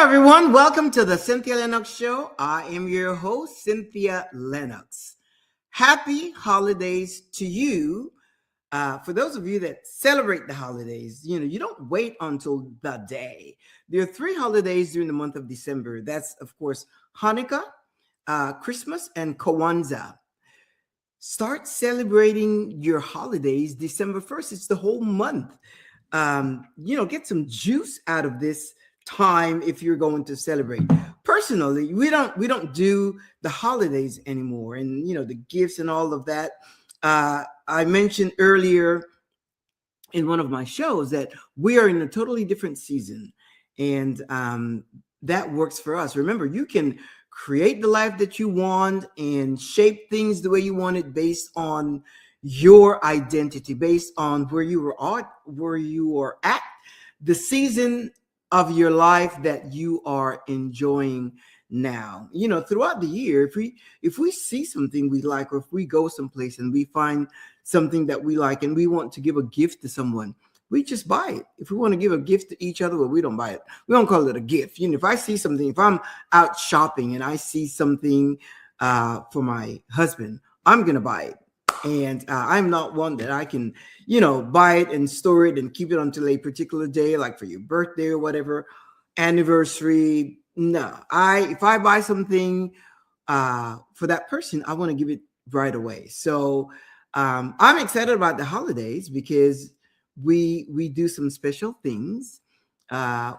everyone. Welcome to the Cynthia Linox Show. I am your host, Cynthia Linox. Happy holidays to you. For those of you that celebrate the holidays, you don't wait until the day. There are three holidays during the month of December. That's, of course, Hanukkah, Christmas, and Kwanzaa. Start celebrating your holidays December 1st. It's the whole month. Get some juice out of this time if you're going to celebrate. Personally, we don't do the holidays anymore, and the gifts and all of that. I mentioned earlier in one of my shows that we are in a totally different season, and that works for us. Remember, you can create the life that you want and shape things the way you want it based on your identity, based on where you are at, the season of your life that you are enjoying now. Throughout the year, if we see something we like, or if we go someplace and we find something that we like and we want to give a gift to someone, we just buy it. If we want to give a gift to each other, well, we don't buy it. We don't call it a gift. If I see something, if I'm out shopping and I see something for my husband, I'm going to buy it. And I'm not one that I can, buy it and store it and keep it until a particular day, like for your birthday or whatever, anniversary. No, if I buy something for that person, I want to give it right away. So I'm excited about the holidays because we do some special things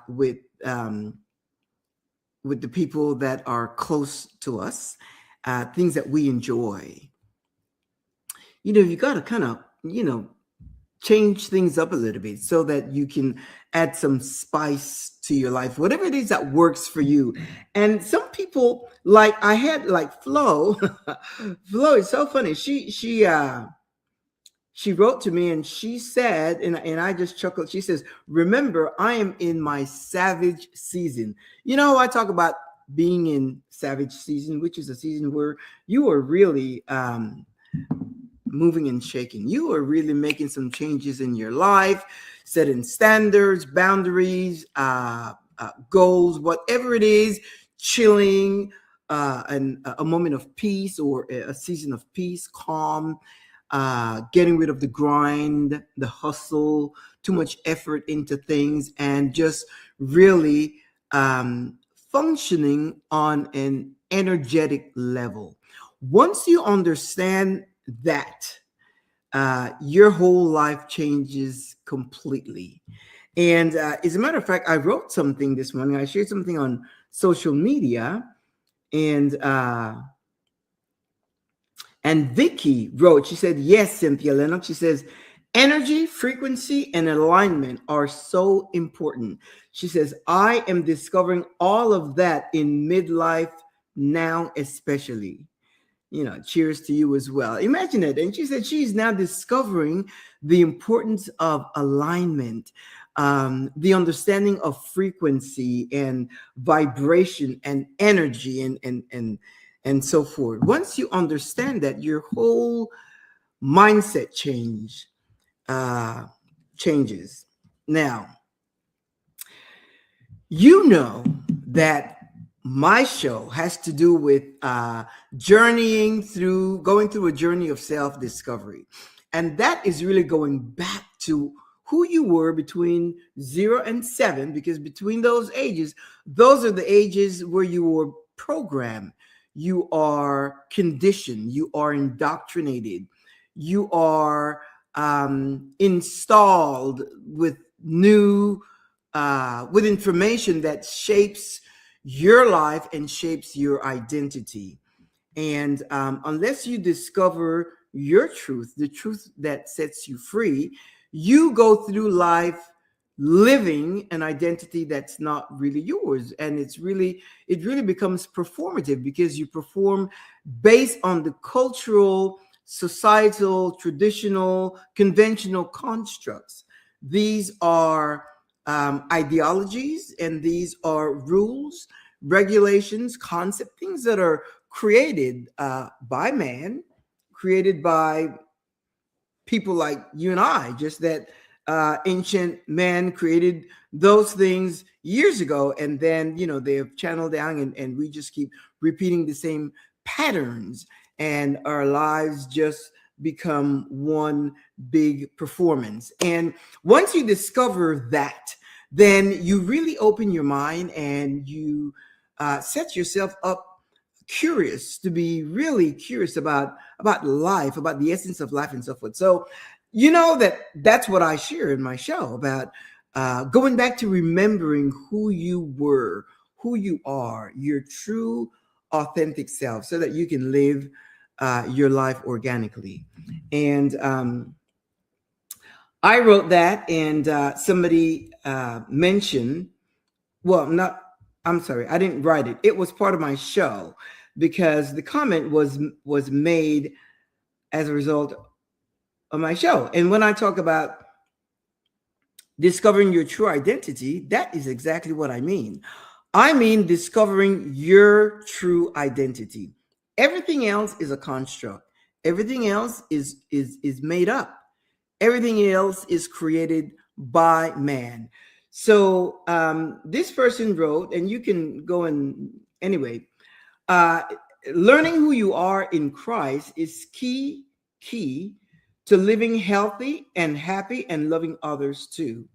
with the people that are close to us, things that we enjoy. You got to kind of, change things up a little bit so that you can add some spice to your life, whatever it is that works for you. And some people, like I had, like Flo, Flo is so funny. She wrote to me and she said, and I just chuckled. She says, "Remember, I am in my savage season." I talk about being in savage season, which is a season where you are really moving and shaking. You are really making some changes in your life, setting standards, boundaries, goals, whatever it is, chilling, and a moment of peace, or a season of peace, calm, getting rid of the grind, the hustle, too much effort into things, and just really functioning on an energetic level. Once you understand that, your whole life changes completely. And as a matter of fact, I wrote something this morning. I shared something on social media, and Vicky wrote. She said, "Yes, Cynthia Linox." She says, "Energy, frequency, and alignment are so important." She says, "I am discovering all of that in midlife now, especially." Cheers to you as well. Imagine it. And she said she's now discovering the importance of alignment, the understanding of frequency and vibration and energy and so forth. Once you understand that, your whole mindset changes. Now, that my show has to do with going through a journey of self-discovery. And that is really going back to who you were between 0 and 7, because between those ages, those are the ages where you were programmed, you are conditioned, you are indoctrinated, you are installed with with information that shapes your life and shapes your identity. And unless you discover your truth, the truth that sets you free, you go through life living an identity that's not really yours. And it really becomes performative, because you perform based on the cultural, societal, traditional, conventional constructs. These are ideologies, and these are rules, regulations, concept, things that are created by man, created by people like you and I. Just that ancient man created those things years ago, and then they've channeled down, and we just keep repeating the same patterns, and our lives just become one big performance. And once you discover that, then you really open your mind, and you set yourself up curious, to be really curious about life, about the essence of life, and so forth. So that's what I share in my show, about going back to remembering who you were, who you are, your true authentic self, so that you can live your life organically. And I wrote that, and somebody mentioned, well, not, I'm sorry, I didn't write it. It was part of my show, because the comment was made as a result of my show. And when I talk about discovering your true identity, that is exactly what I mean. I mean discovering your true identity. Everything else is a construct. Everything else is made up. Everything else is created by man. So this person wrote, and you can go and anyway, uh, learning who you are in Christ is key to living healthy and happy and loving others too.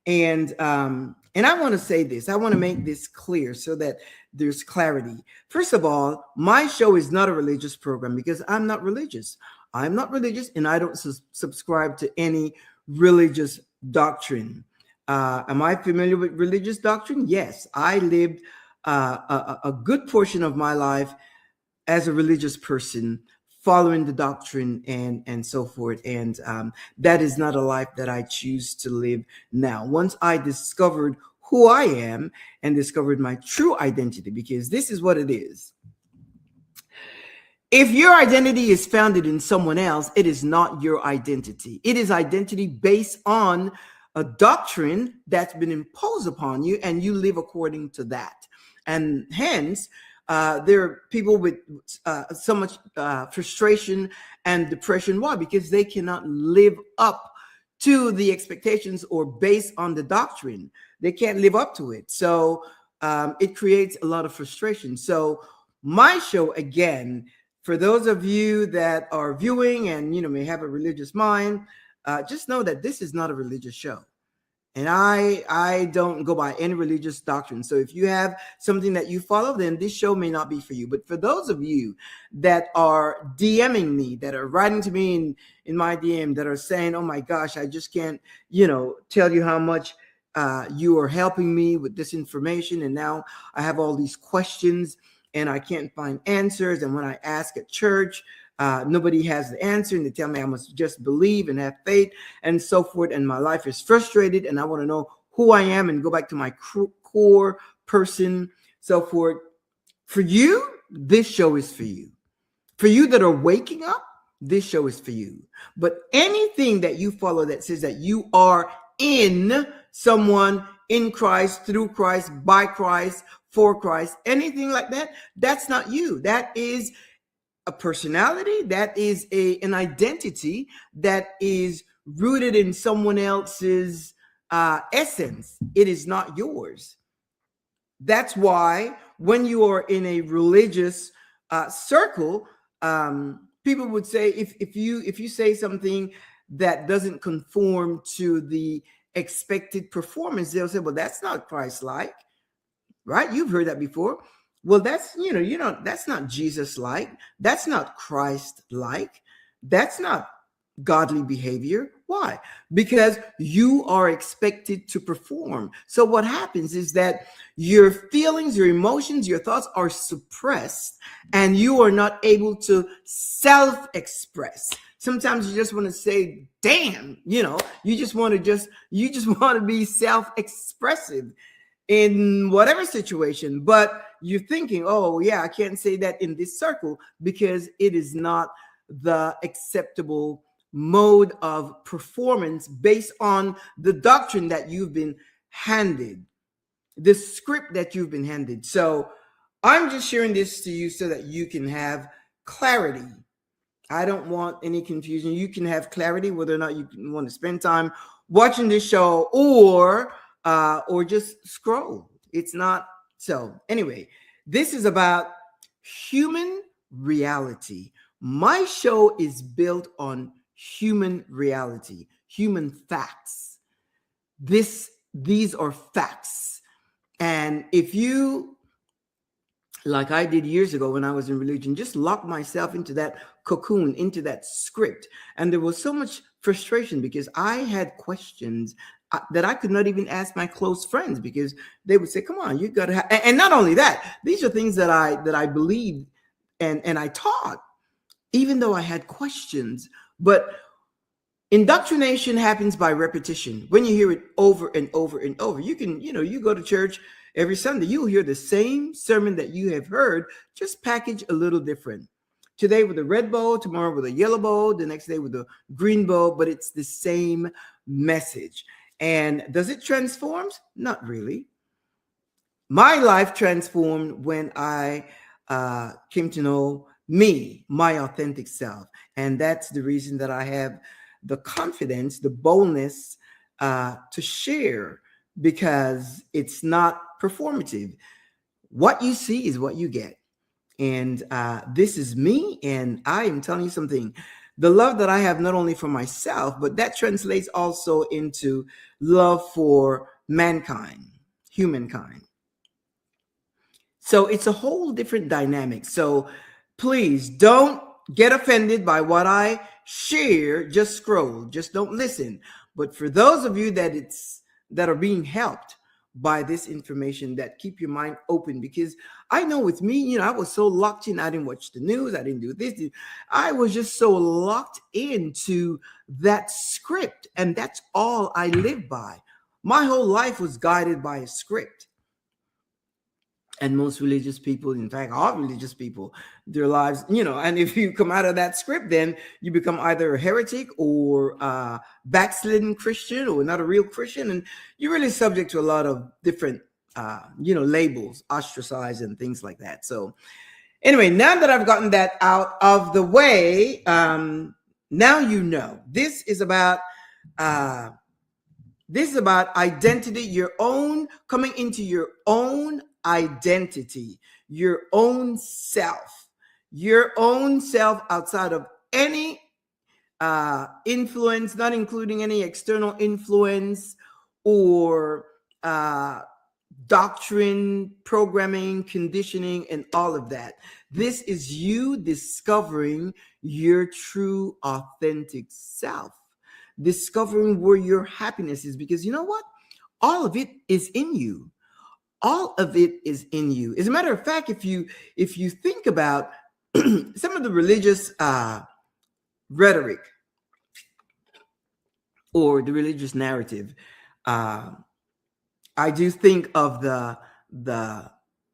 And I want to say this. I want to make this clear so that there's clarity. First of all, my show is not a religious program, because I'm not religious. I'm not religious, and I don't subscribe to any religious doctrine. Am I familiar with religious doctrine? Yes, I lived a good portion of my life as a religious person, following the doctrine and so forth. And that is not a life that I choose to live now. Once I discovered who I am and discovered my true identity, because this is what it is. If your identity is founded in someone else, it is not your identity. It is identity based on a doctrine that's been imposed upon you, and you live according to that. And hence, there are people with so much frustration and depression. Why? Because they cannot live up to the expectations, or based on the doctrine. They can't live up to it. So it creates a lot of frustration. So my show, again, for those of you that are viewing and may have a religious mind, just know that this is not a religious show. And I don't go by any religious doctrine. So if you have something that you follow, then this show may not be for you. But for those of you that are DMing me, that are writing to me in my DM, that are saying, oh my gosh, I just can't, tell you how much you are helping me with this information. And now I have all these questions and I can't find answers. And when I ask at church, nobody has the answer, and they tell me I must just believe and have faith and so forth. And my life is frustrated, and I want to know who I am and go back to my core person, so forth. For you, this show is for you. For you that are waking up, this show is for you. But anything that you follow that says that you are in someone, in Christ, through Christ, by Christ, for Christ, anything like that, that's not you. That is a personality, that is an identity that is rooted in someone else's essence. It is not yours. That's why when you are in a religious circle, people would say, if you say something that doesn't conform to the expected performance, they'll say, well, that's not Christ-like, right? You've heard that before. Well, that's, that's not Jesus-like. That's not Christ-like. That's not godly behavior. Why? Because you are expected to perform. So what happens is that your feelings, your emotions, your thoughts are suppressed, and you are not able to self-express. Sometimes you just want to say, damn, you just want to be self-expressive in whatever situation, but you're thinking, oh yeah, I can't say that in this circle because it is not the acceptable mode of performance based on the doctrine that you've been handed, the script that you've been handed. So I'm just sharing this to you so that you can have clarity. I don't want any confusion. You can have clarity whether or not you want to spend time watching this show, or or just scroll. It's not so. Anyway, this is about human reality. My show is built on human reality, human facts. These are facts. And if you, like I did years ago when I was in religion, just lock myself into that cocoon, into that script. And there was so much frustration because I had questions that I could not even ask my close friends because they would say, come on, you got to have, and not only that, these are things that I believed and I taught, even though I had questions. But indoctrination happens by repetition. When you hear it over and over and over, you can, you go to church every Sunday, you'll hear the same sermon that you have heard, just packaged a little different. Today with a red bow, tomorrow with a yellow bow, the next day with a green bow, but it's the same message. And does it transform? Not really. My life transformed when I came to know me, my authentic self. And that's the reason that I have the confidence, the boldness to share, because it's not performative. What you see is what you get. And this is me. And I am telling you something. The love that I have, not only for myself, but that translates also into love for mankind, humankind. So it's a whole different dynamic. So please don't get offended by what I share. Just scroll, just don't listen. But for those of you that are being helped by this information, that keep your mind open, because I know with me, I was so locked in. I didn't watch the news. I didn't do this. I was just so locked into that script, and that's all I lived by. My whole life was guided by a script. And most religious people, in fact, all religious people, their lives, and if you come out of that script, then you become either a heretic or a backslidden Christian or not a real Christian. And you're really subject to a lot of different, labels, ostracized and things like that. So anyway, now that I've gotten that out of the way, now this is about identity, coming into your own identity, your own self outside of any influence, not including any external influence or doctrine, programming, conditioning, and all of that. This is you discovering your true, authentic self, discovering where your happiness is, because you know what? All of it is in you. All of it is in you. As a matter of fact, if you think about some of the religious rhetoric or the religious narrative, I do think of the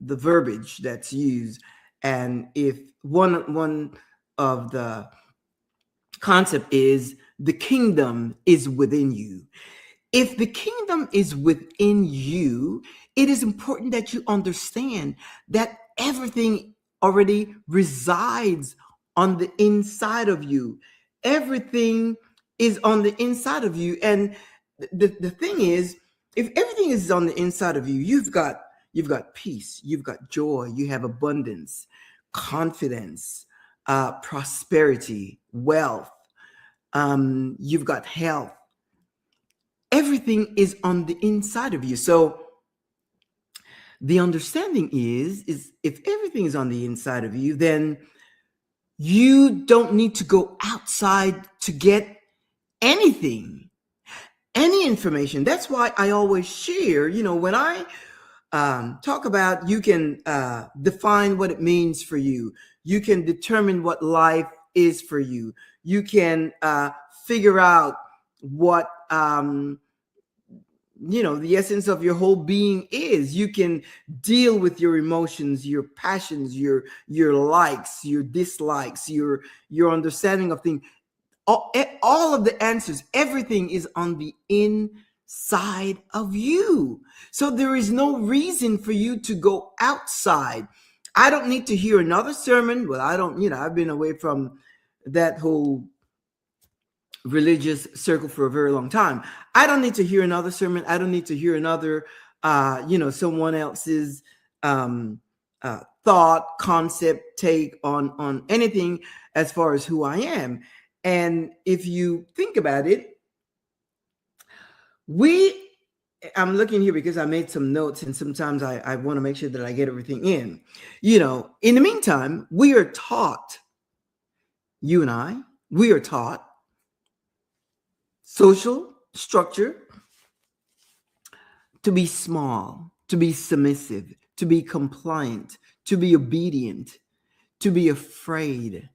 verbiage that's used, and if one of the concept is the kingdom is within you. If the kingdom is within you, it is important that you understand that everything already resides on the inside of you. Everything is on the inside of you. And the thing is, if everything is on the inside of you, you've got peace, you've got joy, you have abundance, confidence, prosperity, wealth, you've got health. Everything is on the inside of you. So the understanding is if everything is on the inside of you, then you don't need to go outside to get anything, any information. That's why I always share, when I talk about, you can define what it means for you. You can determine what life is for you. You can figure out what the essence of your whole being is. You can deal with your emotions, your passions, your likes, your dislikes, your understanding of things. All of the answers, everything is on the inside of you. So there is no reason for you to go outside. I don't need to hear another sermon. Well, I don't, I've been away from that whole religious circle for a very long time. I don't need to hear another sermon. I don't need to hear another, someone else's thought, concept, take on anything as far as who I am. And if you think about it, I'm looking here because I made some notes, and sometimes I want to make sure that I get everything in. In the meantime, we are taught, you and I, we are taught social structure to be small, to be submissive, to be compliant, to be obedient, to be afraid.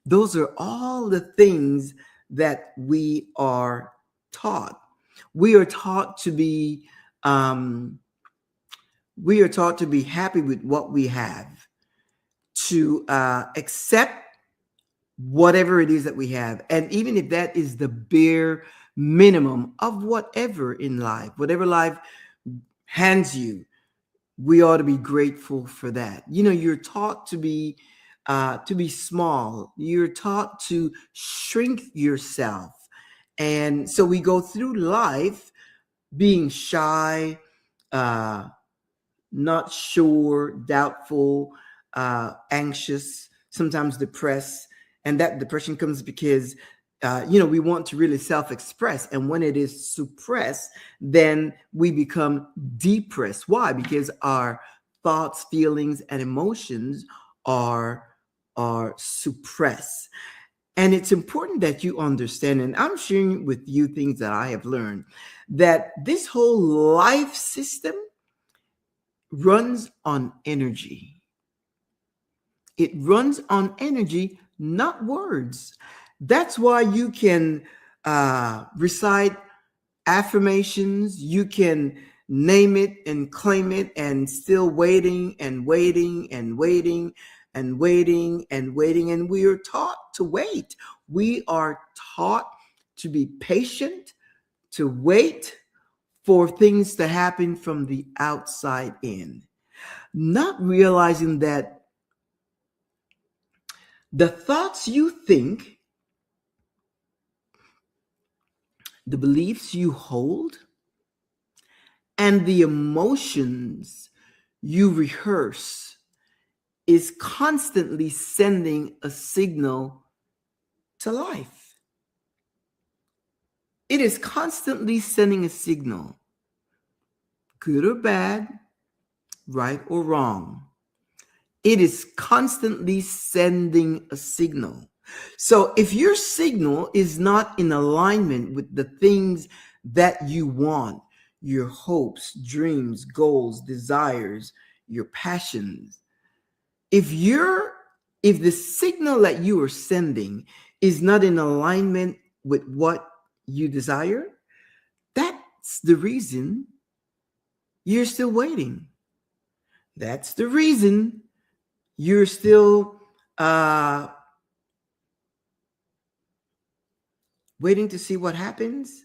Those are all the things that we are taught. We are taught to be happy with what we have, to accept whatever it is that we have. And even if that is the bare minimum of whatever in life, whatever life hands you, we ought to be grateful for that. You're taught to be small. You're taught to shrink yourself. And so we go through life being shy, not sure, doubtful, anxious, sometimes depressed. And that depression comes because, we want to really self-express. And when it is suppressed, then we become depressed. Why? Because our thoughts, feelings, and emotions are suppressed. And it's important that you understand, and I'm sharing with you things that I have learned, that this whole life system runs on energy. It runs on energy, not words. That's why you can recite affirmations, you can name it and claim it, and still waiting and waiting and waiting and waiting and waiting. And we are taught to wait. We are taught to be patient, to wait for things to happen from the outside in, not realizing that the thoughts you think, the beliefs you hold, and the emotions you rehearse is constantly sending a signal to life. It is constantly sending a signal, good or bad, right or wrong. It is constantly sending a signal. So if your signal is not in alignment with the things that you want, your hopes, dreams, goals, desires, your passions, if the signal that you are sending is not in alignment with what you desire, that's the reason you're still waiting. That's the reason you're still waiting to see what happens.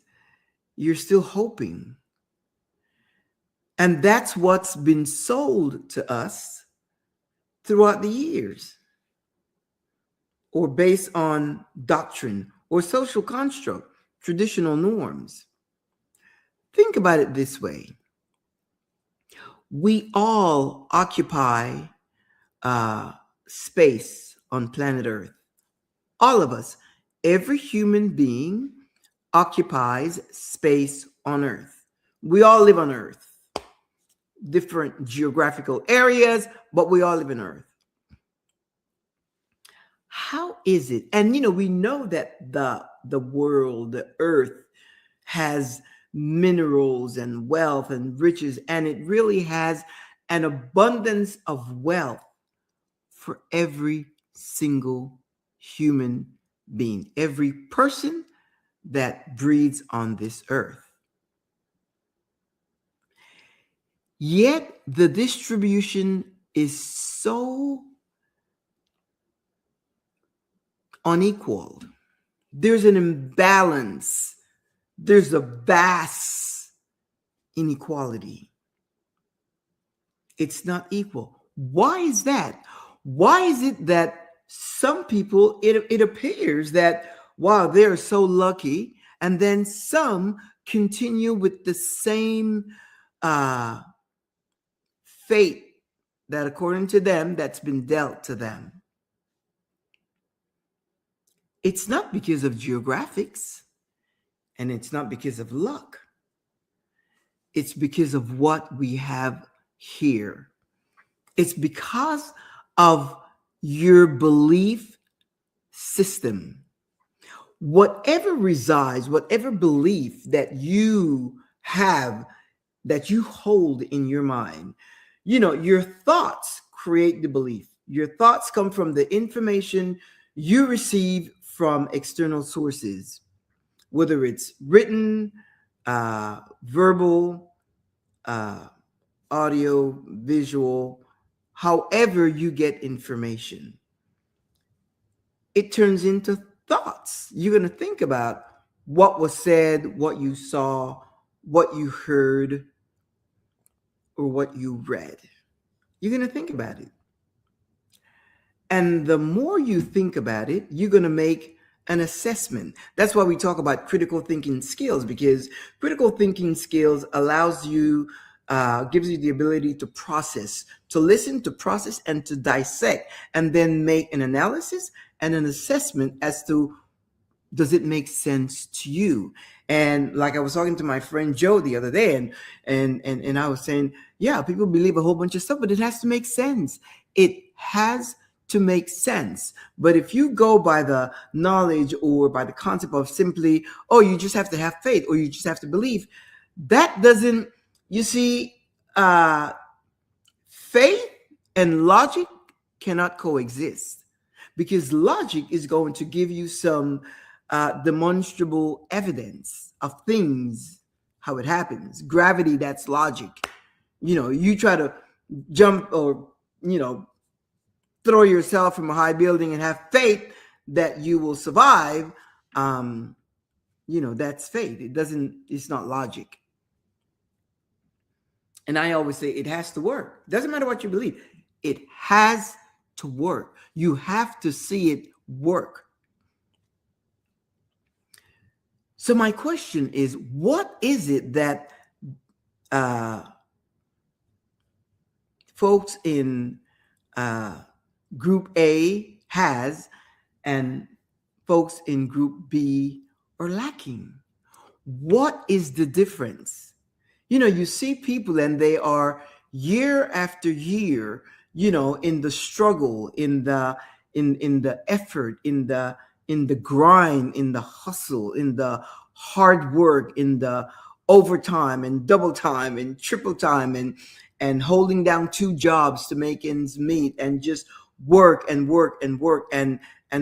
You're still hoping. And that's what's been sold to us throughout the years, or based on doctrine or social construct, traditional norms. Think about it this way. We all occupy space on planet Earth. All of us, every human being occupies space on Earth. We all live on Earth. Different geographical areas, but we all live on Earth. How is it? And we know that the world, the Earth, has minerals and wealth and riches, and it really has an abundance of wealth for every single human being, every person that breathes on this earth. Yet the distribution is so unequal. There's an imbalance. There's a vast inequality. It's not equal. Why is that? Why is it that some people, it appears that wow, they're so lucky. And then some continue with the same uh, fate that, according to them, that's been dealt to them. It's not because of geographics, and it's not because of luck. It's because of what we have here. It's because of your belief system. Whatever resides, whatever belief that you have, that you hold in your mind, your thoughts create the belief. Your thoughts come from the information you receive from external sources, whether it's written, verbal, uh, audio, visual, however you get information, it turns into thoughts. You're going to think about what was said, what you saw, what you heard, or what you read. You're going to think about it. And the more you think about it, you're going to make an assessment. That's why we talk about critical thinking skills, because critical thinking skills allows you, gives you the ability to process, to listen, to process, and to dissect, and then make an analysis and an assessment as to, does it make sense to you? And like I was talking to my friend Joe the other day, and I was saying, yeah, people believe a whole bunch of stuff, but it has to make sense. It has to make sense. But if you go by the knowledge or by the concept of simply, oh, you just have to have faith or you just have to believe, that doesn't, you see, faith and logic cannot coexist, because logic is going to give you some demonstrable evidence of things, how it happens. Gravity, that's logic. You try to jump or, throw yourself from a high building and have faith that you will survive. That's faith. It's not logic. And I always say it has to work. Doesn't matter what you believe. It has to work. You have to see it work. So my question is, what is it that folks in Group A has and folks in Group B are lacking? What is the difference? You see people and they are year after year, in the struggle, in the effort, in the grind, in the hustle, in the hard work, in the overtime and double time and triple time, and holding down 2 jobs to make ends meet, and just work and work and work, and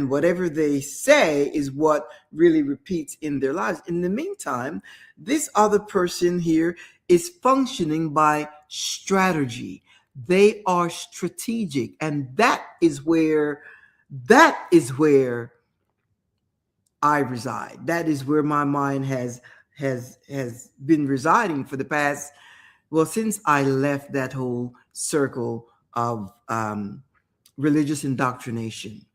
whatever they say is what really repeats in their lives. In the meantime, this other person here is functioning by strategy. They are strategic, and that is where I reside. That is where my mind has been residing for the past, well, since I left that whole circle of religious indoctrination.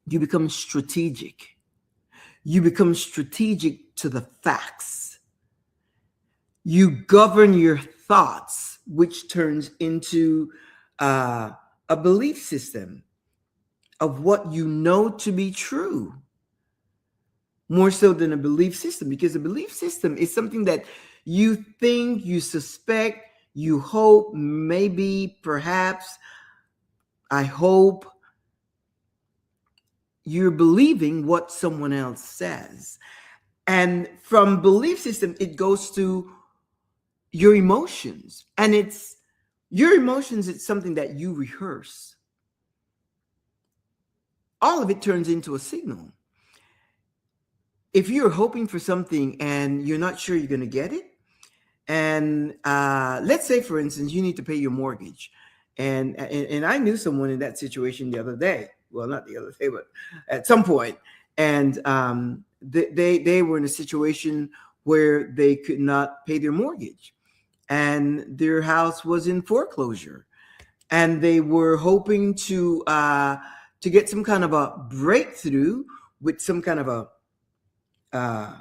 You become strategic. You become strategic to the facts. You govern your thoughts, which turns into a belief system of what you know to be true, more so than a belief system, because a belief system is something that you think, you suspect, you hope, maybe, perhaps, I hope. You're believing what someone else says. And from belief system, it goes to your emotions. And it's something that you rehearse. All of it turns into a signal. If you're hoping for something and you're not sure you're going to get it, and let's say, for instance, you need to pay your mortgage, and I knew someone in that situation the other day. Well, not the other day, but at some point, and they were in a situation where they could not pay their mortgage, and their house was in foreclosure, and they were hoping to get some kind of a breakthrough with some kind of a uh,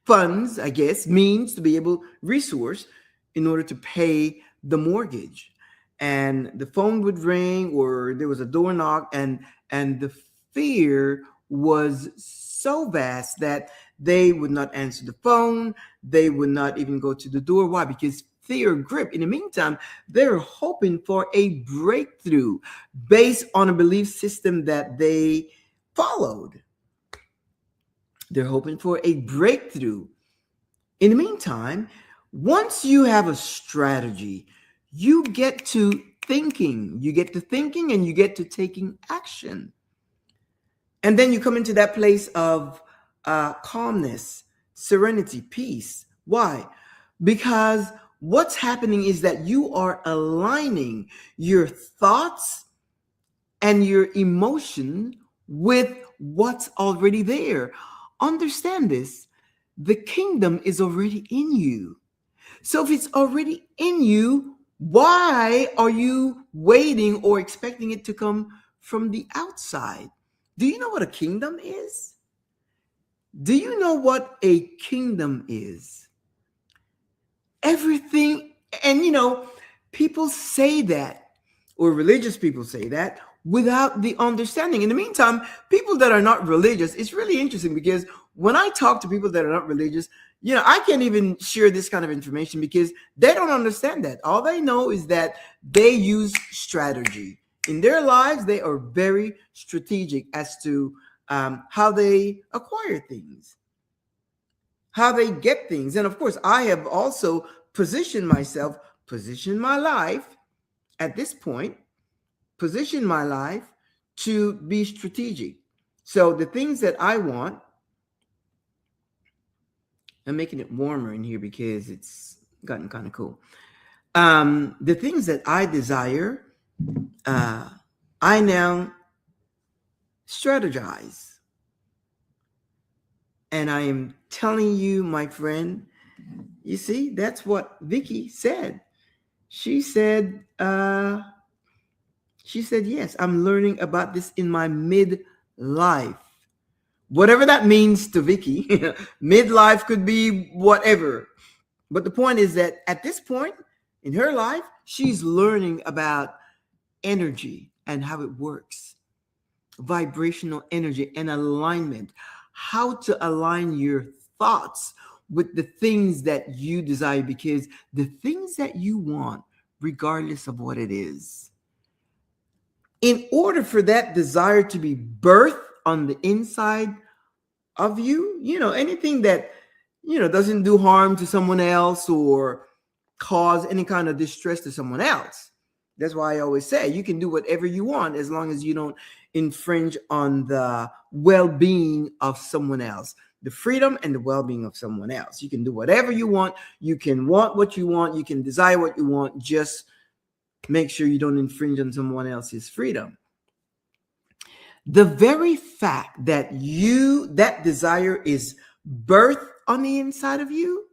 funds, I guess, means to be able resource in order to pay the mortgage. And the phone would ring or there was a door knock, and the fear was so vast that they would not answer the phone. They would not even go to the door. Why? Because fear grip. In the meantime, they're hoping for a breakthrough based on a belief system that they followed. They're hoping for a breakthrough. In the meantime, once you have a strategy, you get to thinking. You get to thinking and you get to taking action. And then you come into that place of calmness, serenity, peace. Why? Because what's happening is that you are aligning your thoughts and your emotion with what's already there. Understand this. The kingdom is already in you. So if it's already in you, why are you waiting or expecting it to come from the outside? Do you know what a kingdom is? Do you know what a kingdom is? Everything, and people say that, or religious people say that, without the understanding. In the meantime, people that are not religious, it's really interesting because when I talk to people that are not religious, I can't even share this kind of information because they don't understand that. All they know is that they use strategy. In their lives, they are very strategic as to how they acquire things, how they get things. And of course, I have also positioned my life at this point, position my life to be strategic. So the things that I want, I'm making it warmer in here because it's gotten kind of cool. The things that I desire, I now strategize. And I am telling you, my friend, you see, that's what Vicky said. She said, yes, I'm learning about this in my midlife. Whatever that means to Vicky, midlife could be whatever. But the point is that at this point in her life, she's learning about energy and how it works, vibrational energy and alignment, how to align your thoughts with the things that you desire, because the things that you want, regardless of what it is, in order for that desire to be birthed on the inside of you, anything that, doesn't do harm to someone else or cause any kind of distress to someone else. That's why I always say you can do whatever you want as long as you don't infringe on the well-being of someone else, the freedom and the well-being of someone else. You can do whatever you want. You can want what you want. You can desire what you want. Just make sure you don't infringe on someone else's freedom. The very fact that that desire is birthed on the inside of you,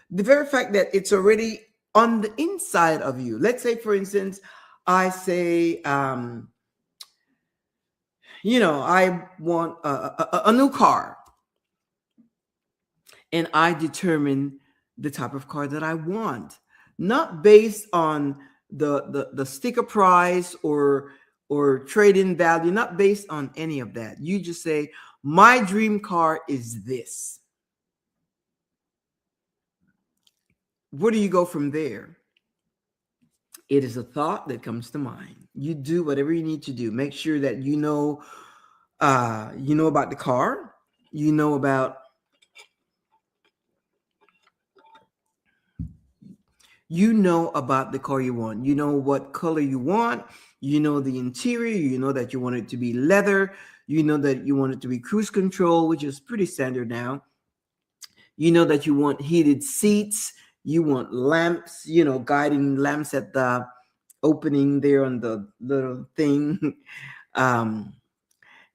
the very fact that it's already on the inside of you. Let's say, for instance, I say, I want a new car, and I determine the type of car that I want, not based on the sticker price or trade-in value, not based on any of that. You just say, my dream car is this. Where do you go from there? It is a thought that comes to mind. You do whatever you need to do. Make sure that you know about the car. You know about the car you want. You know what color you want. You know the interior. You know that you want it to be leather. You know that you want it to be cruise control, which is pretty standard now. You know that you want heated seats. You want lamps, guiding lamps at the opening there on the little thing.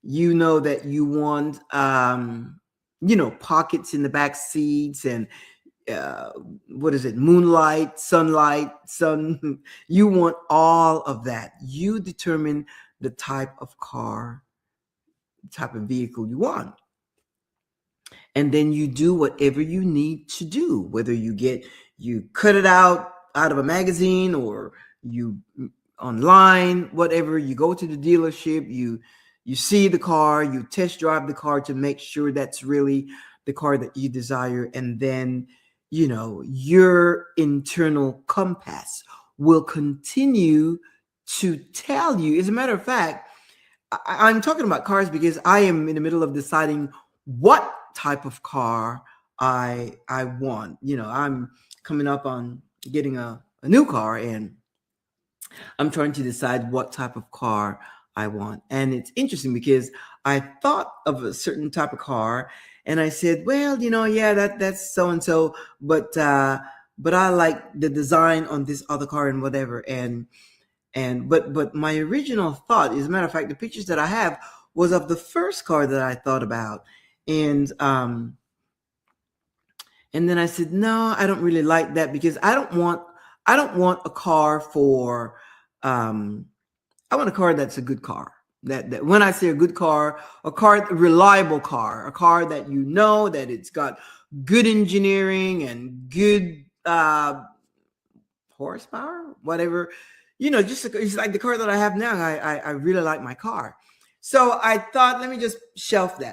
You know that you want, pockets in the back seats and moonlight, sunlight, sun. You want all of that. You determine the type of car type of vehicle you want. And then you do whatever you need to do, whether you cut it out of a magazine, or you online, whatever. You go to the dealership, you see the car, you test drive the car to make sure that's really the car that you desire. And then, your internal compass will continue to tell you. As a matter of fact, I'm talking about cars because I am in the middle of deciding what type of car I want. I'm coming up on getting a new car, and I'm trying to decide what type of car I want. And it's interesting because I thought of a certain type of car, and I said, well, yeah, that's so and so, but I like the design on this other car and whatever. But my original thought, as a matter of fact, the pictures that I have was of the first car that I thought about. And then I said, no, I don't really like that, because I don't want a car for I want a car that's a good car. That when I say a good car, a reliable car, a car that that it's got good engineering and good horsepower, whatever. It's like the car that I have now. I really like my car. So I thought, let me just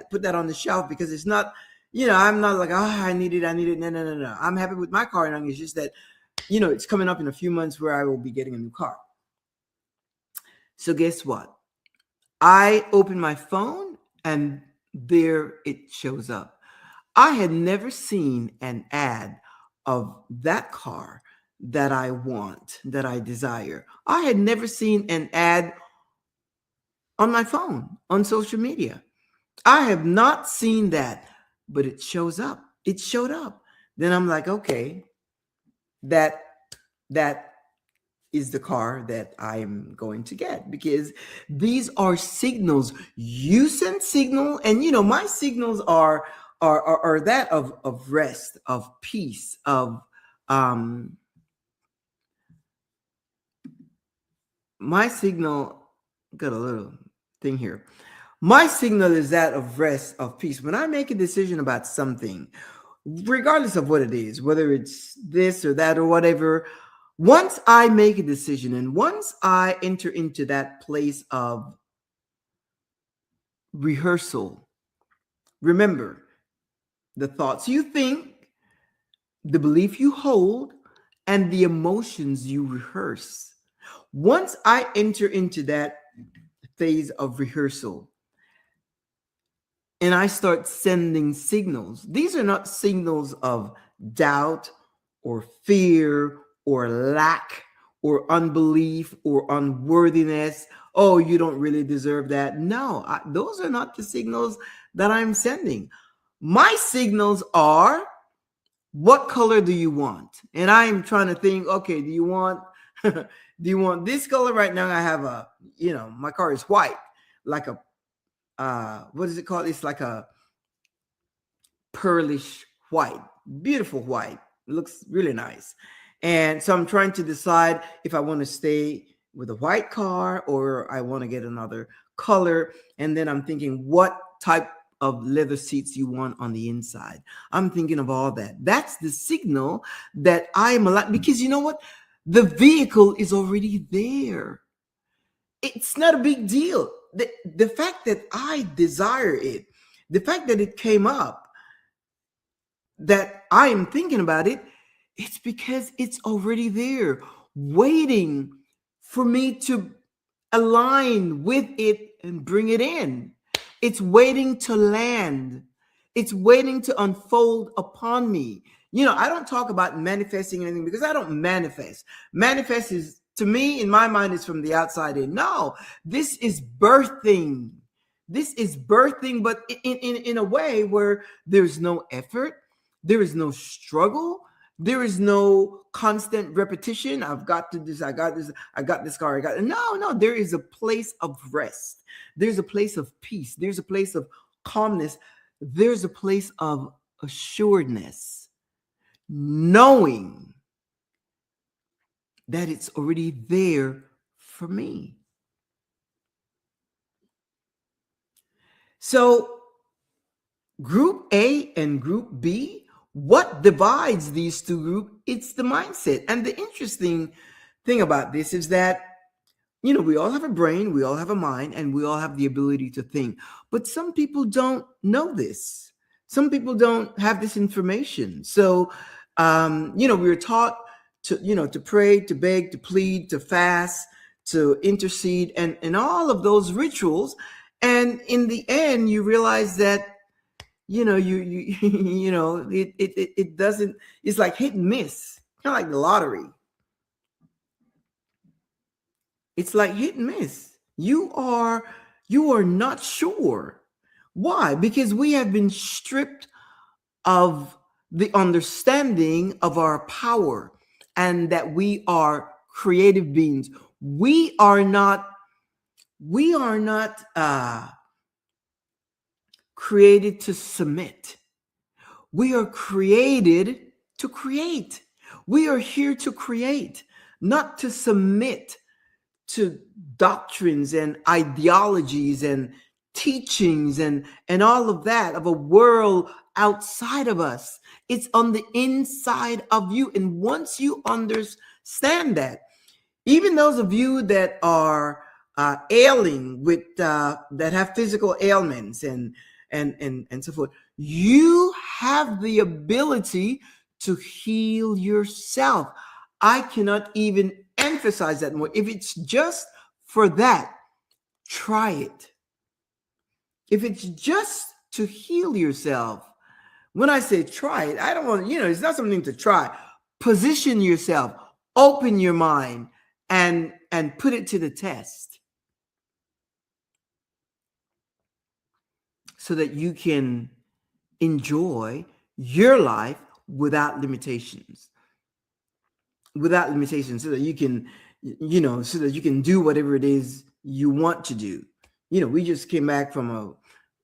put that on the shelf, because it's not, I'm not like, I need it. No, no, no, no. I'm happy with my car now. It's just that, it's coming up in a few months where I will be getting a new car. So guess what? I open my phone, and there it shows up. I had never seen an ad of that car that I want, that I desire. I had never seen an ad on my phone, on social media. I have not seen that, but it shows up. It showed up. Then I'm like, okay, that is the car that I'm going to get, because these are signals. You send signal, and my signals are that of rest, of peace, of my signal. Got a little thing here. My signal is that of rest, of peace. When I make a decision about something, regardless of what it is, whether it's this or that or whatever, once I make a decision, and once I enter into that place of rehearsal, remember, the thoughts you think, the belief you hold, and the emotions you rehearse. Once I enter into that phase of rehearsal, and I start sending signals, these are not signals of doubt or fear or lack or unbelief or unworthiness. Oh, you don't really deserve that. No, those are not the signals that I'm sending. My signals are, what color do you want? And I am trying to think, okay, do you want this color? Right now I have my car is white, like a what is it called? It's like a pearlish white, beautiful white. It looks really nice. And so I'm trying to decide if I want to stay with a white car or I want to get another color. And then I'm thinking, what type of leather seats you want on the inside. I'm thinking of all that. That's the signal that I'm alive, because you know what? The vehicle is already there. It's not a big deal. The fact that I desire it, the fact that it came up, that I am thinking about it, it's because it's already there, waiting for me to align with it and bring it in. It's waiting to land. It's waiting to unfold upon me. I don't talk about manifesting anything, because I don't manifest. Manifest is, to me, in my mind, is from the outside in. No, this is birthing. This is birthing, but in a way where there's no effort, there is no struggle, there is no constant repetition. I've got to this, I got this, I got this car, no, there is a place of rest. There's a place of peace. There's a place of calmness. There's a place of assuredness, knowing that it's already there for me. So Group A and Group B, what divides these two groups? It's the mindset. And the interesting thing about this is that, we all have a brain, we all have a mind, and we all have the ability to think. But some people don't know this. Some people don't have this information. So, we were taught to pray, to beg, to plead, to fast, to intercede, and all of those rituals. And in the end, you realize that it doesn't. It's like hit and miss, kind of like the lottery. It's like hit and miss. You are not sure. Why? Because we have been stripped of the understanding of our power and that we are creative beings. We are not created to submit. We are created to create. We are here to create, not to submit to doctrines and ideologies and teachings and all of that of a world outside of us. It's on the inside of you. And once you understand that, even those of you that are ailing with that have physical ailments and so forth, you have the ability to heal yourself. I cannot even emphasize that more. If it's just for that, try it. If it's just to heal yourself, when I say try it, I don't want, it's not something to try. Position yourself, open your mind, and put it to the test so that you can enjoy your life without limitations. So that you can, so that you can do whatever it is you want to do. We just came back from a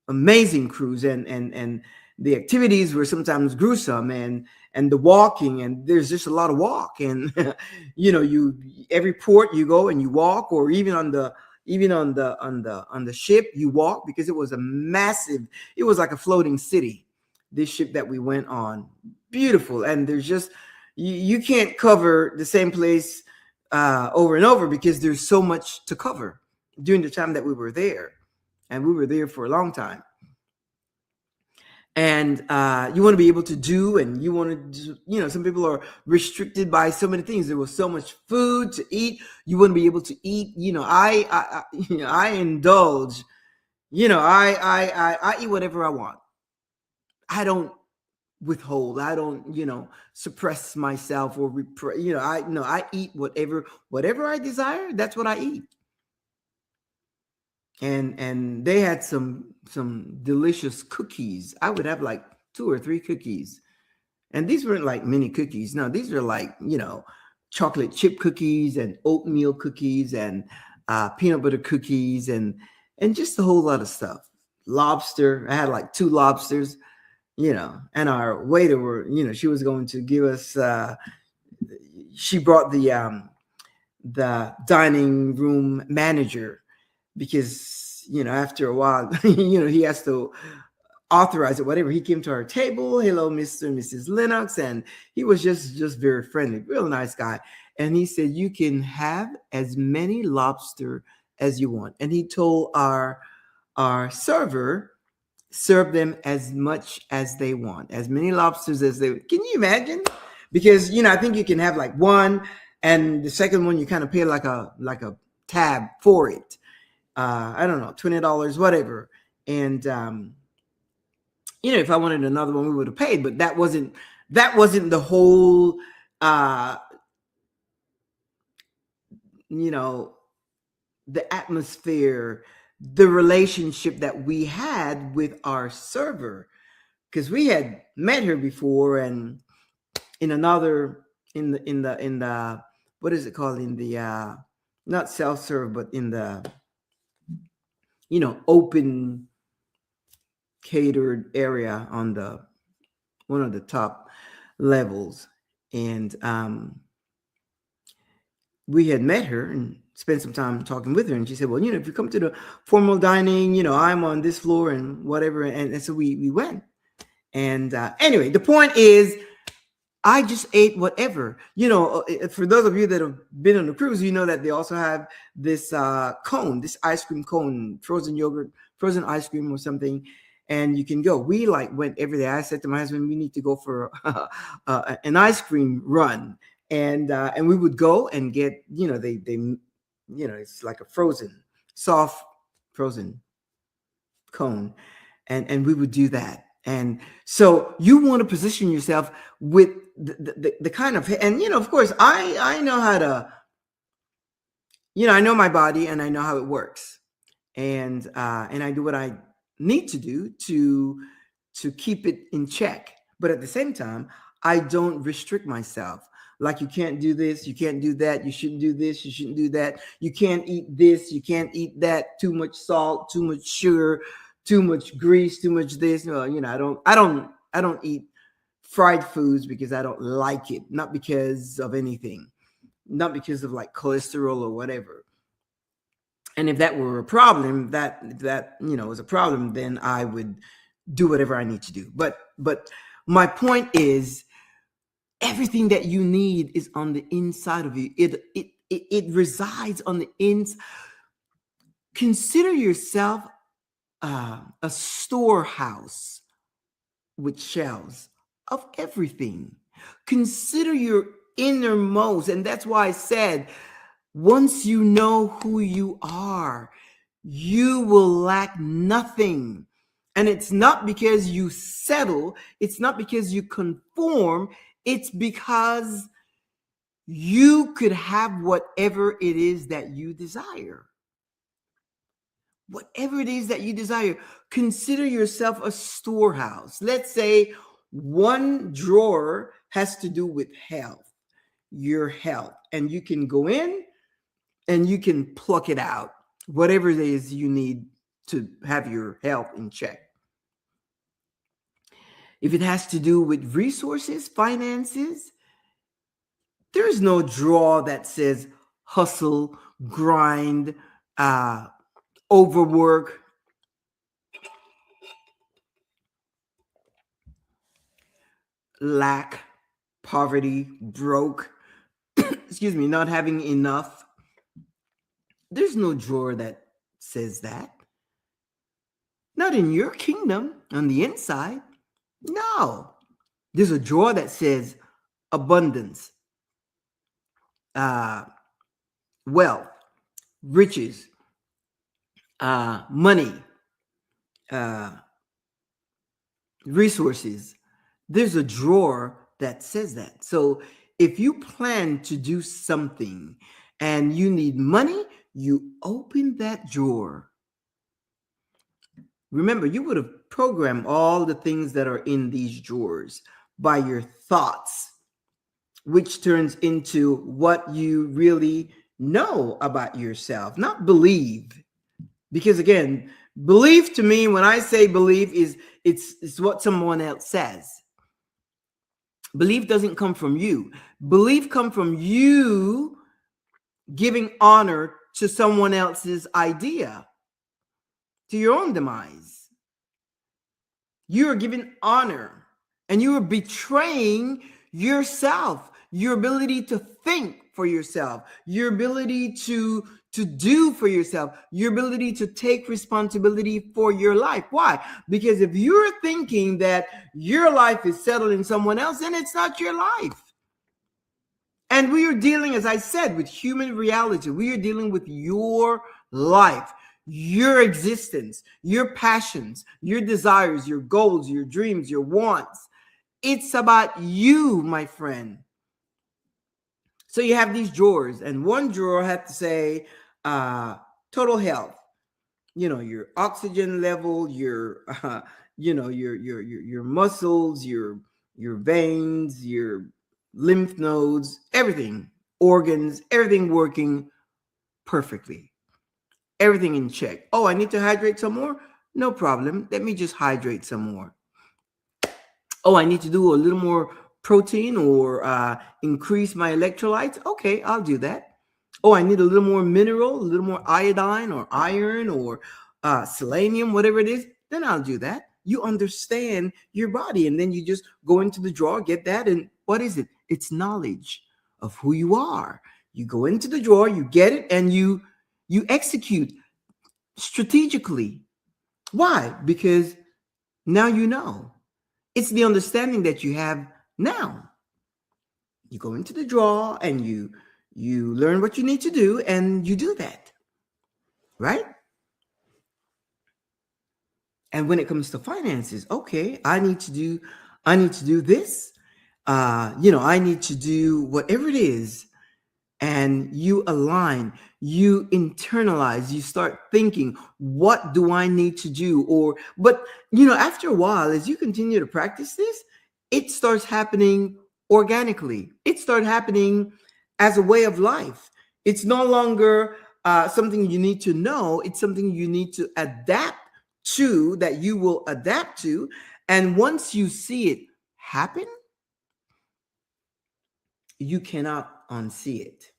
amazing cruise, and the activities were sometimes gruesome, and the walking, and there's just a lot of walk, and you every port you go and you walk, or even on the ship you walk, because it was it was like a floating city, this ship that we went on. Beautiful. And there's just you can't cover the same place over and over, because there's so much to cover during the time that we were there, and we were there for a long time. And you want to be able to do, and you want to do, some people are restricted by so many things. There was so much food to eat. You want to be able to eat. I indulge. I eat whatever I want. I don't withhold. I don't suppress myself or I eat whatever I desire. That's what I eat. And they had some delicious cookies. I would have like 2 or 3 cookies, and these weren't like mini cookies. No, these are like chocolate chip cookies and oatmeal cookies and peanut butter cookies and just a whole lot of stuff. Lobster. I had like 2 lobsters. And our waiter she was going to give us. She brought the dining room manager, because after a while he has to authorize it, whatever. He came to our table. Hello, Mr. and Mrs. Linox. And he was just very friendly, real nice guy. And he said, you can have as many lobster as you want. And he told our server, serve them as much as they want, as many lobsters as they. Can you imagine? Because I think you can have like one, and the second one you kind of pay like a tab for it. I don't know, $20, whatever. And if I wanted another one, we would have paid, but that wasn't the whole the atmosphere, the relationship that we had with our server, because we had met her before, and in another in the what is it called, in the not self-serve, but in the open catered area on the one of the top levels. And we had met her, and spent some time talking with her, and she said, well, if you come to the formal dining, I'm on this floor and whatever. And so we went. And anyway, the point is, I just ate whatever. For those of you that have been on a cruise, you know that they also have this cone, this ice cream cone, frozen yogurt, frozen ice cream or something, and you can go. We went every day. I said to my husband, we need to go for an ice cream run, and we would go and get, they it's like a soft frozen cone, and we would do that. And so you want to position yourself with the kind of, and of course I know how to, I know my body and I know how it works, and I do what I need to do to keep it in check. But at the same time, I don't restrict myself. Like, you can't do this, you can't do that, you shouldn't do this, you shouldn't do that, you can't eat this, you can't eat that, too much salt, too much sugar, too much grease, too much this. I don't eat fried foods because I don't like it, not because of anything, not because of like cholesterol or whatever. And if that were a problem, that was a problem, then I would do whatever I need to do. But my point is, everything that you need is on the inside of you. It resides on the inside. Consider yourself a storehouse with shelves of everything. Consider your innermost, and that's why I said, once you know who you are, you will lack nothing. And it's not because you settle, it's not because you conform, it's because you could have whatever it is that you desire. Whatever it is that you desire, consider yourself a storehouse. Let's say one drawer has to do with health, your health, and you can go in and you can pluck it out, whatever it is you need to have your health in check. If it has to do with resources, finances, there's no drawer that says hustle, grind, overwork. Lack, poverty, broke, excuse me, not having enough. There's no drawer that says that. Not in your kingdom, on the inside. No. There's a drawer that says abundance, wealth, riches, money, resources. There's a drawer that says that. So if you plan to do something and you need money, you open that drawer. Remember, you would have programmed all the things that are in these drawers by your thoughts, which turns into what you really know about yourself, not believe. Because again, belief to me, when I say belief, is it's what someone else says. Belief doesn't come from you. Belief comes from you giving honor to someone else's idea, to your own demise. You are giving honor and you are betraying yourself, your ability to think for yourself, your ability to do for yourself, your ability to take responsibility for your life. Why? Because if you're thinking that your life is settled in someone else, then it's not your life. And we are dealing, as I said, with human reality. We are dealing with your life, your existence, your passions, your desires, your goals, your dreams, your wants. It's about you, my friend. So you have these drawers, and one drawer had to say total health. Your oxygen level, your your muscles, your veins, your lymph nodes, everything, organs, everything working perfectly, everything in check. Oh, I need to hydrate some more? No problem. Let me just hydrate some more. Oh, I need to do a little more protein or increase my electrolytes? Okay, I'll do that. Oh, I need a little more mineral, a little more iodine or iron or selenium, whatever it is, then I'll do that. You understand your body, and then you just go into the drawer, get that. And what is it? It's knowledge of who you are. You go into the drawer, you get it, and you execute strategically. Why? Because now you know. It's the understanding that you have now. You go into the drawer and you learn what you need to do, and you do that, right? And when it comes to finances, okay, I need to do this. I need to do whatever it is, and you align, you internalize, you start thinking, what do I need to do? But after a while, as you continue to practice this, it starts happening organically. It starts happening as a way of life. It's no longer something you need to know. It's something you need to adapt to, that you will adapt to. And once you see it happen, you cannot unsee it.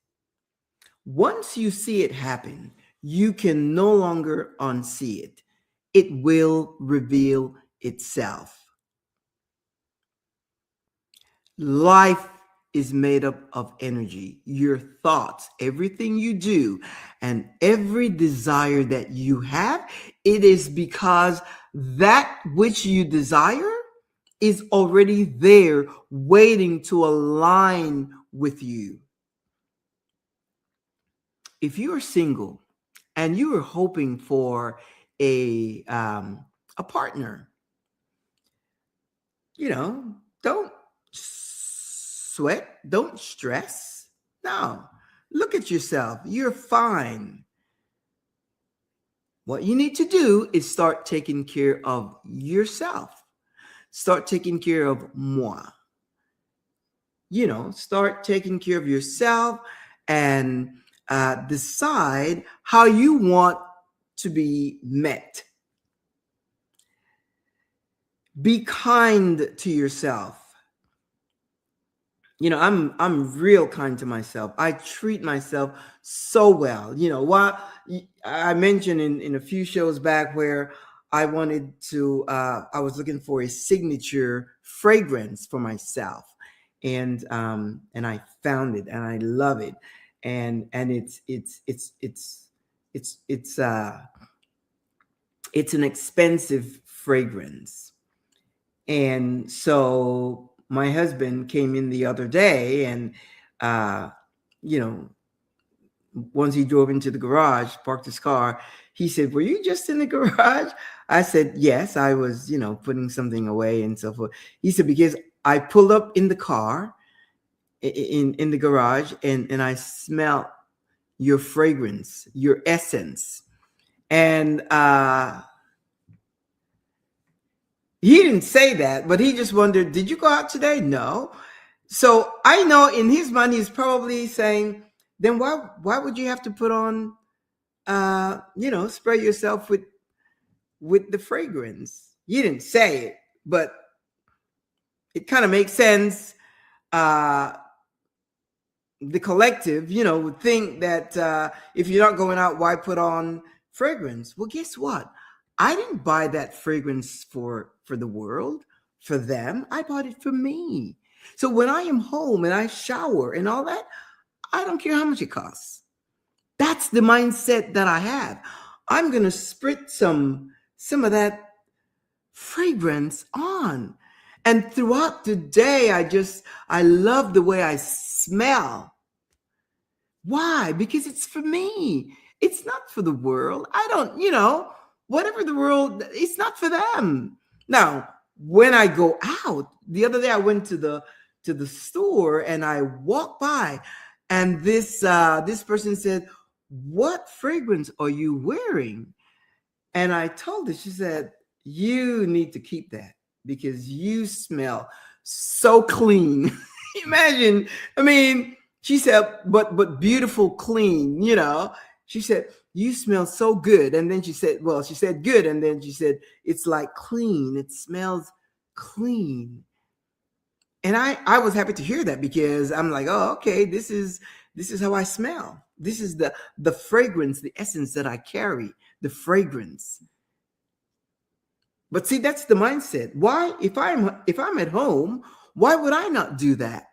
Once you see it happen, you can no longer unsee it. It will reveal itself. Life is made up of energy. Your thoughts, everything you do, and every desire that you have, it is because that which you desire is already there waiting to align with you. If you are single and you are hoping for a partner, don't sweat, don't stress. No, look at yourself. You're fine. What you need to do is start taking care of yourself. Start taking care of moi. Start taking care of yourself, and decide how you want to be met. Be kind to yourself. I'm real kind to myself. I treat myself so well. While I mentioned in a few shows back where I was looking for a signature fragrance for myself, and I found it, and I love it, and it's an expensive fragrance. And so my husband came in the other day, and once he drove into the garage, parked his car, he said, "Were you just in the garage?" I said, "Yes, I was, putting something away and so forth." He said, "Because I pulled up in the car in the garage, and I smelled your fragrance, your essence." And he didn't say that, but he just wondered, "Did you go out today?" No. So I know in his mind, he's probably saying, then why would you have to put on, spray yourself with the fragrance? He didn't say it, but it kind of makes sense. The collective, would think that if you're not going out, why put on fragrance? Well, guess what? I didn't buy that fragrance for the world, for them. I bought it for me. So when I am home and I shower and all that, I don't care how much it costs. That's the mindset that I have. I'm going to spritz some of that fragrance on. And throughout the day, I love the way I smell. Why? Because it's for me. It's not for the world. I don't, whatever the world, it's not for them. Now, when I go out, the other day I went to the store, and I walked by, and this person said, "What fragrance are you wearing?" And I told her, she said, "You need to keep that because you smell so clean." Imagine, I mean, she said, but beautiful, clean, She said, "You smell so good." And then she said good. And then she said, "It's like clean. It smells clean." And I was happy to hear that, because I'm like, oh, okay, this is This is how I smell. This is the fragrance, the essence that I carry, the fragrance. But see, that's the mindset. Why, if I'm at home, why would I not do that?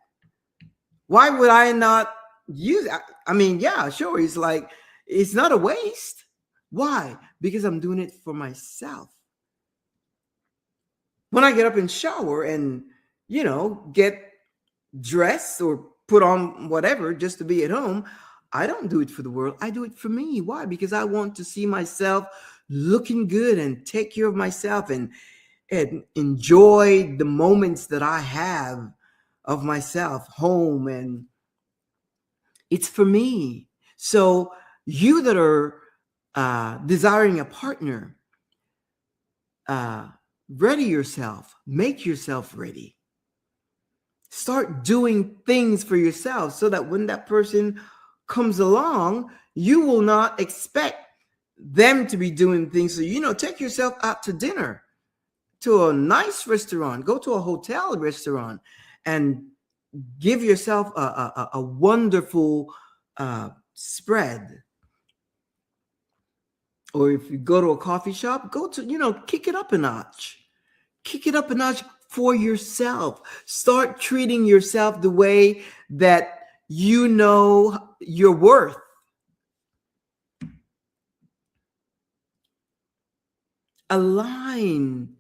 Why would I not use? I mean, yeah, sure. It's like it's not a waste. Why? Because I'm doing it for myself. When I get up and shower and get dressed or put on whatever just to be at home, I don't do it for the world. I do it for me. Why? Because I want to see myself looking good and take care of myself and enjoy the moments that I have of myself home, and it's for me. So you that are desiring a partner, ready yourself, make yourself ready. Start doing things for yourself so that when that person comes along, you will not expect them to be doing things. So, take yourself out to dinner, to a nice restaurant, go to a hotel restaurant, and give yourself a wonderful spread. Or if you go to a coffee shop, kick it up a notch. Kick it up a notch for yourself. Start treating yourself the way that you know your worth. Align.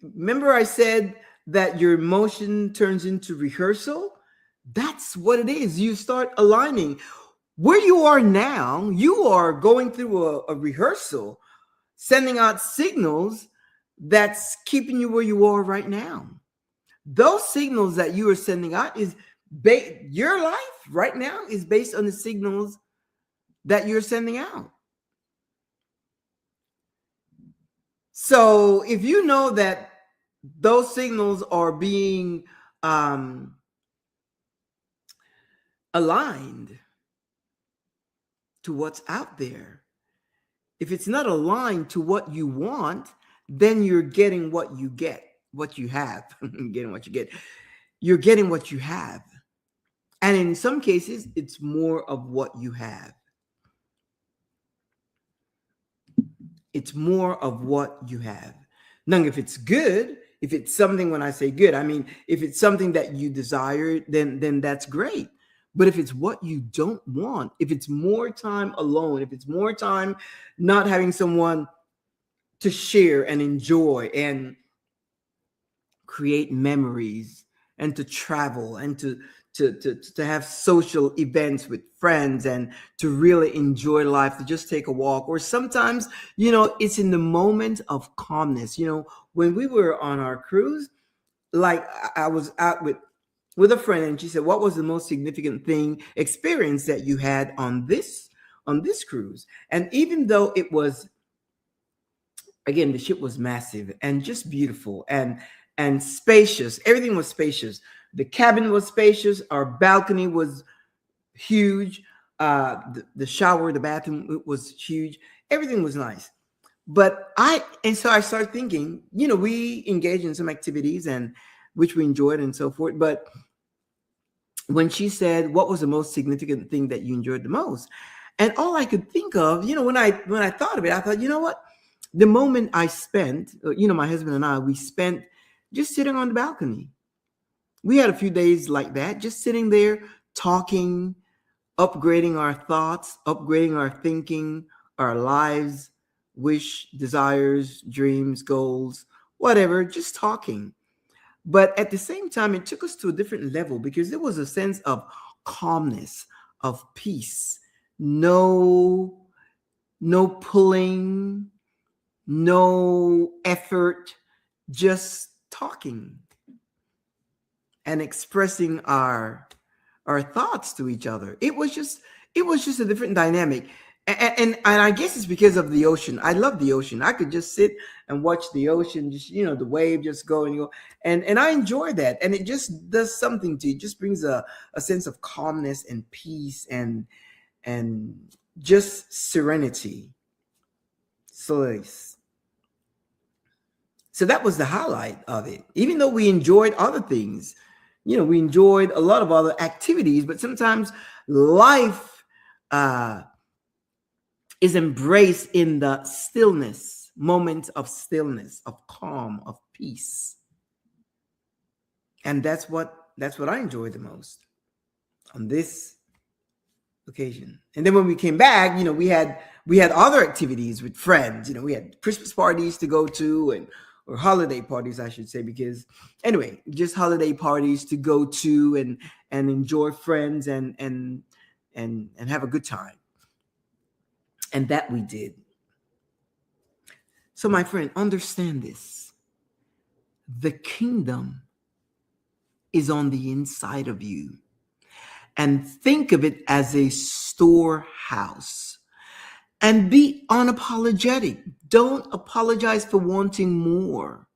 Remember I said that your emotion turns into rehearsal? That's what it is. You start aligning. Where you are now, you are going through a rehearsal, sending out signals that's keeping you where you are right now. Those signals that you are sending out is your life right now is based on the signals that you're sending out. So if you know that those signals are being aligned to what's out there, if it's not aligned to what you want, then you're getting what you get, what you have. Getting what you get. You're getting what you have. And in some cases, it's more of what you have. It's more of what you have. Now, if it's good, if it's something, when I say good, I mean, if it's something that you desire, then that's great. But if it's what you don't want, if it's more time alone, if it's more time not having someone to share and enjoy and create memories and to travel and to have social events with friends and to really enjoy life, to just take a walk, or sometimes it's in the moment of calmness. When we were on our cruise, like I was out with a friend, and she said, what was the most significant experience that you had on this cruise? And even though it was, again, the ship was massive and just beautiful and spacious, everything was spacious. The cabin was spacious. Our balcony was huge. The shower, the bathroom was huge. Everything was nice. So I started thinking, we engaged in some activities and which we enjoyed and so forth. But when she said, what was the most significant thing that you enjoyed the most? And all I could think of, when I thought of it, I thought, you know what? The moment I spent, my husband and I, we spent just sitting on the balcony. We had a few days like that, just sitting there talking, upgrading our thoughts, upgrading our thinking, our lives, wish, desires, dreams, goals, whatever, just talking. But at the same time, it took us to a different level because there was a sense of calmness, of peace, no pulling, no effort, just talking and expressing our thoughts to each other. It was just a different dynamic. And I guess it's because of the ocean. I love the ocean. I could just sit and watch the ocean, just the wave just go and go, and I enjoy that. And it just does something to you. It just brings a sense of calmness and peace and just serenity. Solace. So that was the highlight of it. Even though we enjoyed other things, we enjoyed a lot of other activities, but sometimes life is embraced in the stillness, moments of stillness, of calm, of peace. And that's what I enjoyed the most on this occasion. And then when we came back, we had other activities with friends. We had Christmas parties to go to, or holiday parties, I should say, because anyway, just holiday parties to go to and enjoy friends and have a good time. And that we did. So my friend, understand this. The kingdom is on the inside of you. And think of it as a storehouse. And be unapologetic. Don't apologize for wanting more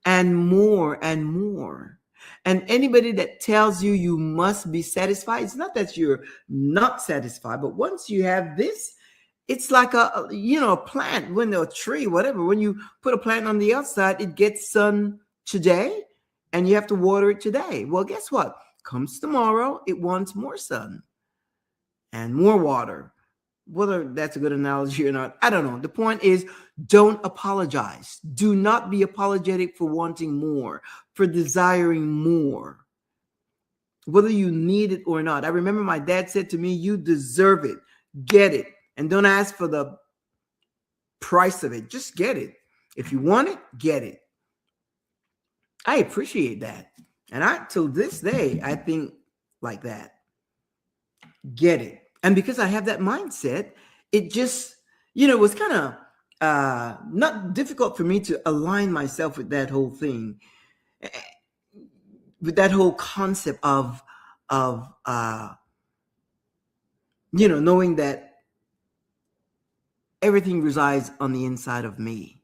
and more and more. And anybody that tells you you must be satisfied, it's not that you're not satisfied, but once you have this, it's like a plant, when a tree, whatever. When you put a plant on the outside, it gets sun today and you have to water it today. Well, guess what? Comes tomorrow, it wants more sun and more water. Whether that's a good analogy or not, I don't know. The point is, don't apologize. Do not be apologetic for wanting more, for desiring more, whether you need it or not. I remember my dad said to me, you deserve it. Get it. And don't ask for the price of it. Just get it. If you want it, get it. I appreciate that. And till this day, I think like that. Get it. And because I have that mindset, it just, was kind of not difficult for me to align myself with that whole thing, with that whole concept of knowing that everything resides on the inside of me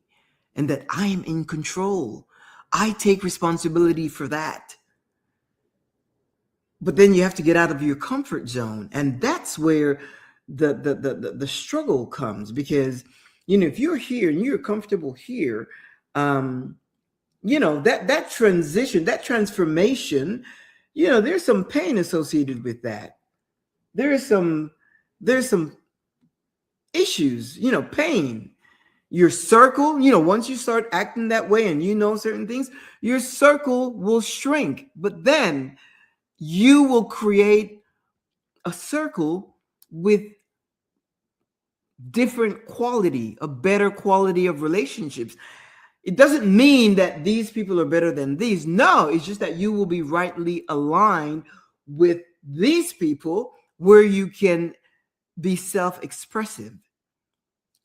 and that I am in control. I take responsibility for that. But then you have to get out of your comfort zone. And that's where the struggle comes, because, if you're here and you're comfortable here, that transition, that transformation, there's some pain associated with that. There's some issues, pain. Your circle, once you start acting that way and certain things, your circle will shrink. But then you will create a circle with different quality, a better quality of relationships. It doesn't mean that these people are better than these. No, it's just that you will be rightly aligned with these people where you can be self-expressive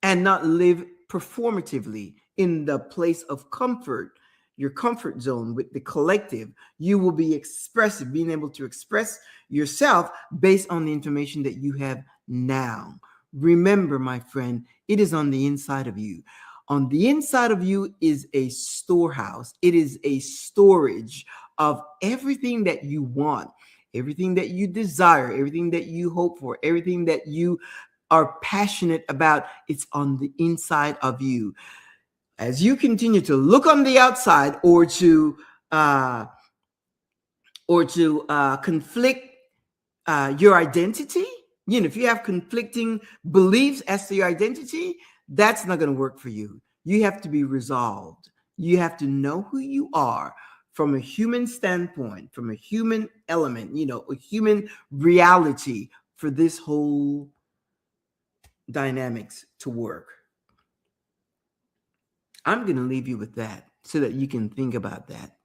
and not live performatively in the place of comfort, your comfort zone with the collective. You will be expressive, being able to express yourself based on the information that you have now. Remember, my friend, it is on the inside of you. On the inside of you is a storehouse. It is a storage of everything that you want, everything that you desire, everything that you hope for, everything that you are passionate about. It's on the inside of you. As you continue to look on the outside or to conflict your identity, if you have conflicting beliefs as to your identity, that's not going to work for you. You have to be resolved. You have to know who you are from a human standpoint, from a human element, a human reality for this whole dynamics to work. I'm going to leave you with that so that you can think about that.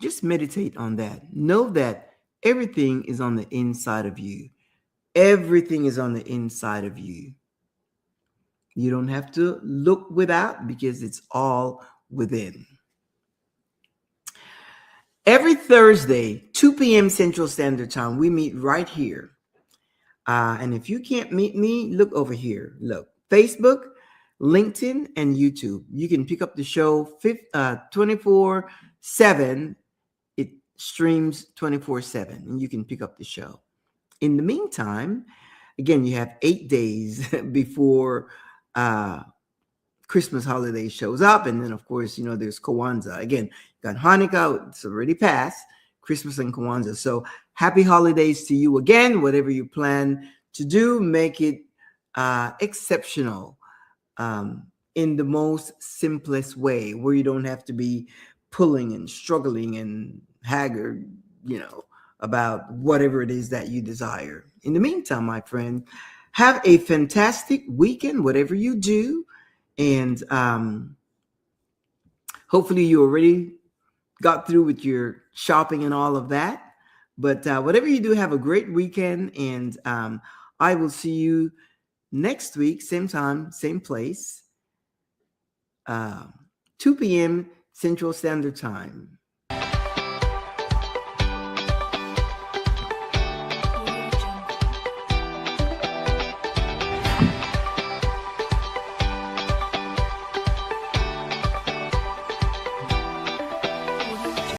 Just meditate on that. Know that everything is on the inside of you. Everything is on the inside of you. You don't have to look without, because it's all within. Every Thursday, 2 p.m. Central Standard Time, we meet right here. And if you can't meet me, look over here. Look, Facebook, LinkedIn, and YouTube. You can pick up the show 24/7. It streams 24/7, and you can pick up the show. In the meantime, again, you have 8 days before Christmas holiday shows up. And then, of course, there's Kwanzaa. Again, you got Hanukkah. It's already passed. Christmas and Kwanzaa. So happy holidays to you again. Whatever you plan to do, make it exceptional, in the most simplest way, where you don't have to be pulling and struggling and haggard, about whatever it is that you desire. In the meantime, my friend, have a fantastic weekend, whatever you do. And hopefully you already got through with your shopping and all of that. But whatever you do, have a great weekend. And I will see you next week, same time, same place, 2 p.m. Central Standard Time.